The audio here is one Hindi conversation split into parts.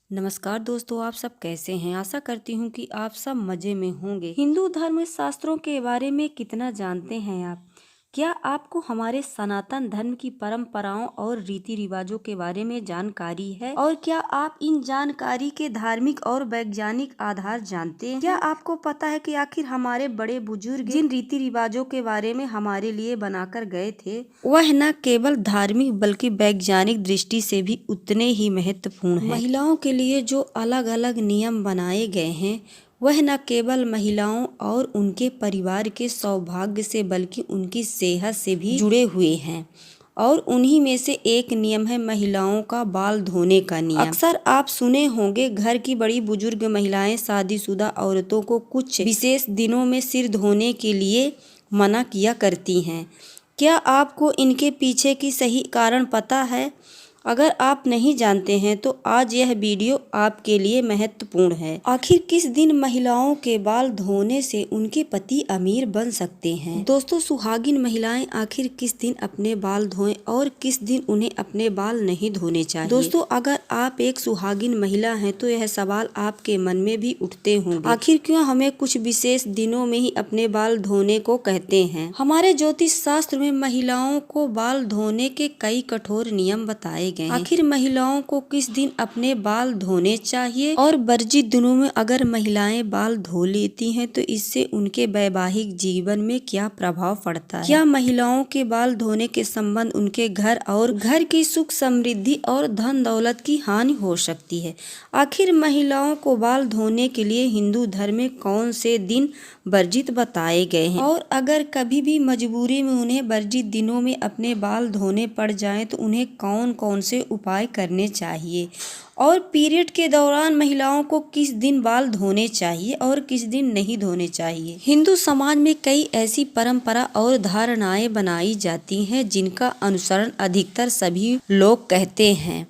नमस्कार दोस्तों, आप सब कैसे हैं। आशा करती हूँ कि आप सब मज़े में होंगे। हिंदू धर्म शास्त्रों के बारे में कितना जानते हैं आप? क्या आपको हमारे सनातन धर्म की परंपराओं और रीति रिवाजों के बारे में जानकारी है? और क्या आप इन जानकारी के धार्मिक और वैज्ञानिक आधार जानते हैं? क्या आपको पता है कि आखिर हमारे बड़े बुजुर्ग जिन रीति रिवाजों के बारे में हमारे लिए बनाकर गए थे, वह न केवल धार्मिक बल्कि वैज्ञानिक दृष्टि से भी उतने ही महत्वपूर्ण हैं। महिलाओं के लिए जो अलग अलग नियम बनाए गए हैं, वह न केवल महिलाओं और उनके परिवार के सौभाग्य से बल्कि उनकी सेहत से भी जुड़े हुए हैं। और उन्हीं में से एक नियम है महिलाओं का बाल धोने का नियम। अक्सर आप सुने होंगे, घर की बड़ी बुजुर्ग महिलाएं शादीशुदा औरतों को कुछ विशेष दिनों में सिर धोने के लिए मना किया करती हैं। क्या आपको इनके पीछे की सही कारण पता है? अगर आप नहीं जानते हैं तो आज यह वीडियो आपके लिए महत्वपूर्ण है। आखिर किस दिन महिलाओं के बाल धोने से उनके पति अमीर बन सकते हैं? दोस्तों, सुहागिन महिलाएं आखिर किस दिन अपने बाल धोएं और किस दिन उन्हें अपने बाल नहीं धोने चाहिए? दोस्तों, अगर आप एक सुहागिन महिला हैं तो यह सवाल आपके मन में भी उठते होंगे, आखिर क्यों हमें कुछ विशेष दिनों में ही अपने बाल धोने को कहते हैं? हमारे ज्योतिष शास्त्र में महिलाओं को बाल धोने के कई कठोर नियम बताए गए हैं। आखिर महिलाओं को किस दिन अपने बाल धोने चाहिए और वर्जित दिनों में अगर महिलाएं बाल धो लेती हैं तो इससे उनके वैवाहिक जीवन में क्या प्रभाव पड़ता है? क्या महिलाओं के बाल धोने के संबंध उनके घर और घर की सुख समृद्धि और धन दौलत की हानि हो सकती है? आखिर महिलाओं को बाल धोने के लिए हिंदू धर्म में कौन से दिन वर्जित बताए गए हैं? और अगर कभी भी मजबूरी में उन्हें वर्जित दिनों में अपने बाल धोने पड़ जाएं तो उन्हें कौन कौन से उपाय करने चाहिए? और पीरियड के दौरान महिलाओं को किस दिन बाल धोने चाहिए और किस दिन नहीं धोने चाहिए? हिंदू समाज में कई ऐसी परंपरा और धारणाएं बनाई जाती हैं जिनका अनुसरण अधिकतर सभी लोग करते हैं।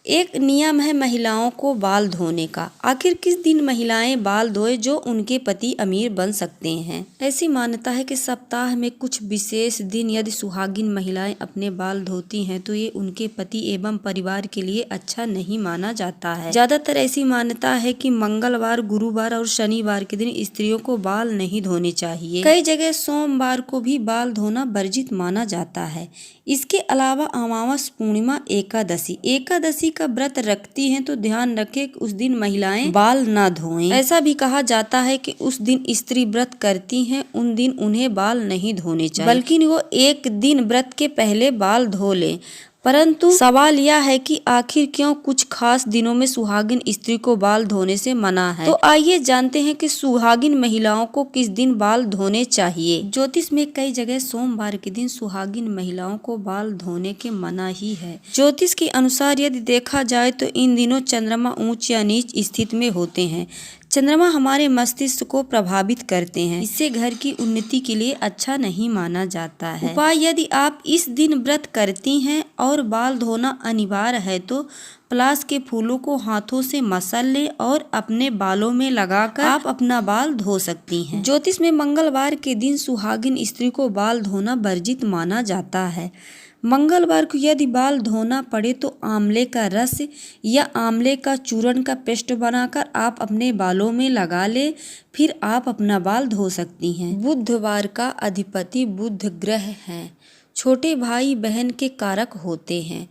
एक नियम है महिलाओं को बाल धोने का। आखिर किस दिन महिलाएं बाल धोए जो उनके पति अमीर बन सकते हैं? ऐसी मान्यता है कि सप्ताह में कुछ विशेष दिन यदि सुहागिन महिलाएं अपने बाल धोती हैं तो ये उनके पति एवं परिवार के लिए अच्छा नहीं माना जाता है। ज्यादातर ऐसी मान्यता है कि मंगलवार, गुरुवार और शनिवार के दिन स्त्रियों को बाल नहीं धोने चाहिए। कई जगह सोमवार को भी बाल धोना वर्जित माना जाता है। इसके अलावा अमावस, पूर्णिमा, एकादशी का व्रत रखती हैं तो ध्यान रखें कि उस दिन महिलाएं बाल ना धोएं। ऐसा भी कहा जाता है कि उस दिन स्त्री व्रत करती हैं, उन दिन उन्हें बाल नहीं धोने चाहिए, बल्कि वो एक दिन व्रत के पहले बाल धो लें। परंतु सवाल यह है कि आखिर क्यों कुछ खास दिनों में सुहागिन स्त्री को बाल धोने से मना है? तो आइए जानते हैं कि सुहागिन महिलाओं को किस दिन बाल धोने चाहिए। ज्योतिष में कई जगह सोमवार के दिन सुहागिन महिलाओं को बाल धोने के मना ही है। ज्योतिष के अनुसार यदि देखा जाए तो इन दिनों चंद्रमा ऊंच या नीच स्थिति में होते हैं। चंद्रमा हमारे मस्तिष्क को प्रभावित करते हैं, इससे घर की उन्नति के लिए अच्छा नहीं माना जाता है। उपाय: यदि आप इस दिन व्रत करती हैं और बाल धोना अनिवार्य है तो पलाश के फूलों को हाथों से मसल लें और अपने बालों में लगाकर आप अपना बाल धो सकती हैं। ज्योतिष में मंगलवार के दिन सुहागिन स्त्री को बाल धोना वर्जित माना जाता है। मंगलवार को यदि बाल धोना पड़े तो आंवले का रस या आंवले का चूर्ण का पेस्ट बनाकर आप अपने बालों में लगा ले, फिर आप अपना बाल धो सकती हैं। बुधवार का अधिपति बुध ग्रह हैं, छोटे भाई बहन के कारक होते हैं।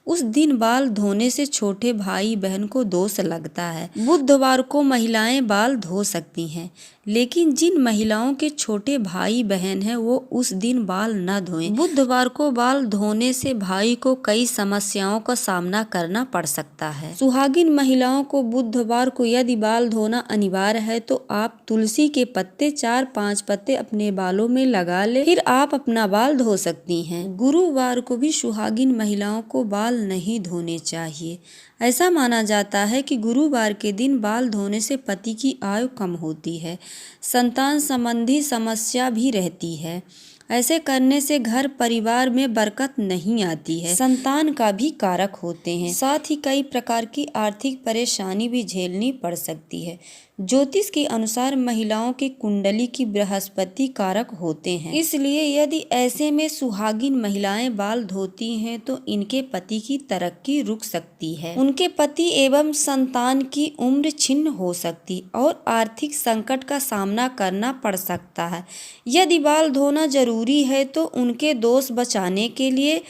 उस दिन बाल धोने से छोटे भाई बहन को दोष लगता है। बुधवार को महिलाएं बाल धो सकती हैं, लेकिन जिन महिलाओं के छोटे भाई बहन हैं वो उस दिन बाल न धोएं। बुधवार को बाल धोने से भाई को कई समस्याओं का सामना करना पड़ सकता है। सुहागिन महिलाओं को बुधवार को यदि बाल धोना अनिवार्य है तो आप तुलसी के पत्ते 4-5 पत्ते अपने बालों में लगा ले, फिर आप अपना बाल धो सकती हैं। गुरुवार को भी सुहागिन महिलाओं को बाल नहीं धोने चाहिए। ऐसा माना जाता है कि गुरुवार के दिन बाल धोने से पति की आयु कम होती है, संतान संबंधी समस्या भी रहती है। ऐसे करने से घर परिवार में बरकत नहीं आती है, संतान का भी कारक होते हैं। साथ ही कई प्रकार की आर्थिक परेशानी भी झेलनी पड़ सकती है। ज्योतिष के अनुसार महिलाओं की कुंडली की बृहस्पति कारक होते हैं, इसलिए यदि ऐसे में सुहागिन महिलाएं बाल धोती हैं तो इनके पति की तरक्की रुक सकती है, उनके पति एवं संतान की उम्र छिन्न हो सकती और आर्थिक संकट का सामना करना पड़ सकता है। यदि बाल धोना जरूरी है तो उनके दोष बचाने के लिए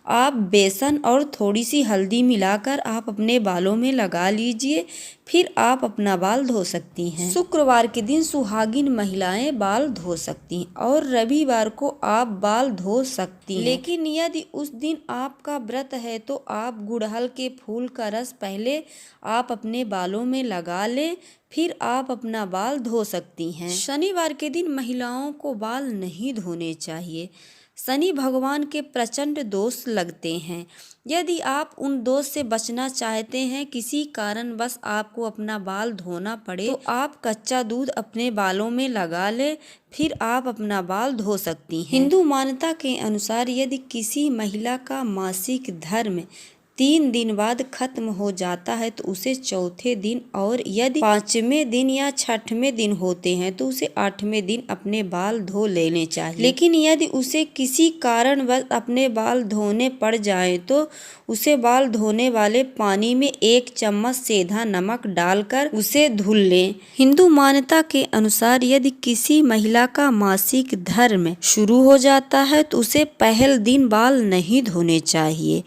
आप बेसन और थोड़ी सी हल्दी मिलाकर आप अपने बालों में लगा लीजिए, फिर आप अपना बाल धो सकती हैं। शुक्रवार के दिन सुहागिन महिलाएं बाल धो सकती हैं और रविवार को आप बाल धो सकती हैं। लेकिन यदि उस दिन आपका व्रत है तो आप गुड़हल के फूल का रस पहले आप अपने बालों में लगा लें, फिर आप अपना बाल धो सकती हैं। शनिवार के दिन महिलाओं को बाल नहीं धोने चाहिए। शनि भगवान के प्रचंड दोष लगते हैं। यदि आप उन दोष से बचना चाहते हैं, किसी कारणवश आपको अपना बाल धोना पड़े, तो आप कच्चा दूध अपने बालों में लगा ले, फिर आप अपना बाल धो सकती हैं। हिंदू मान्यता के अनुसार यदि किसी महिला का मासिक धर्म 3 दिन बाद खत्म हो जाता है तो उसे चौथे दिन, और यदि 5वें दिन या 6वें दिन होते हैं तो उसे 8वें दिन अपने बाल धो लेने चाहिए। लेकिन यदि उसे किसी कारणवश अपने बाल धोने पड़ जाए तो उसे बाल धोने वाले पानी में 1 चम्मच सेंधा नमक डालकर उसे धुल लें। हिंदू मान्यता के अनुसार यदि किसी महिला का मासिक धर्म शुरू हो जाता है तो उसे पहले दिन बाल नहीं धोने चाहिए।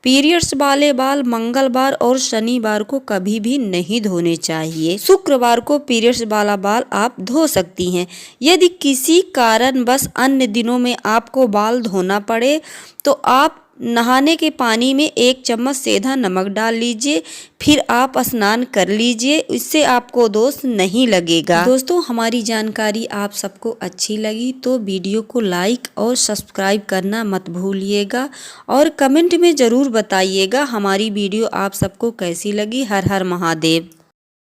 पीरियड्स वाले बाल मंगलवार और शनिवार को कभी भी नहीं धोने चाहिए। शुक्रवार को पीरियड्स वाला बाल आप धो सकती हैं। यदि किसी कारणवश अन्य दिनों में आपको बाल धोना पड़े तो आप नहाने के पानी में 1 चम्मच सेंधा नमक डाल लीजिए, फिर आप स्नान कर लीजिए, इससे आपको दोष नहीं लगेगा। दोस्तों, हमारी जानकारी आप सबको अच्छी लगी तो वीडियो को लाइक और सब्सक्राइब करना मत भूलिएगा और कमेंट में ज़रूर बताइएगा हमारी वीडियो आप सबको कैसी लगी। हर हर महादेव।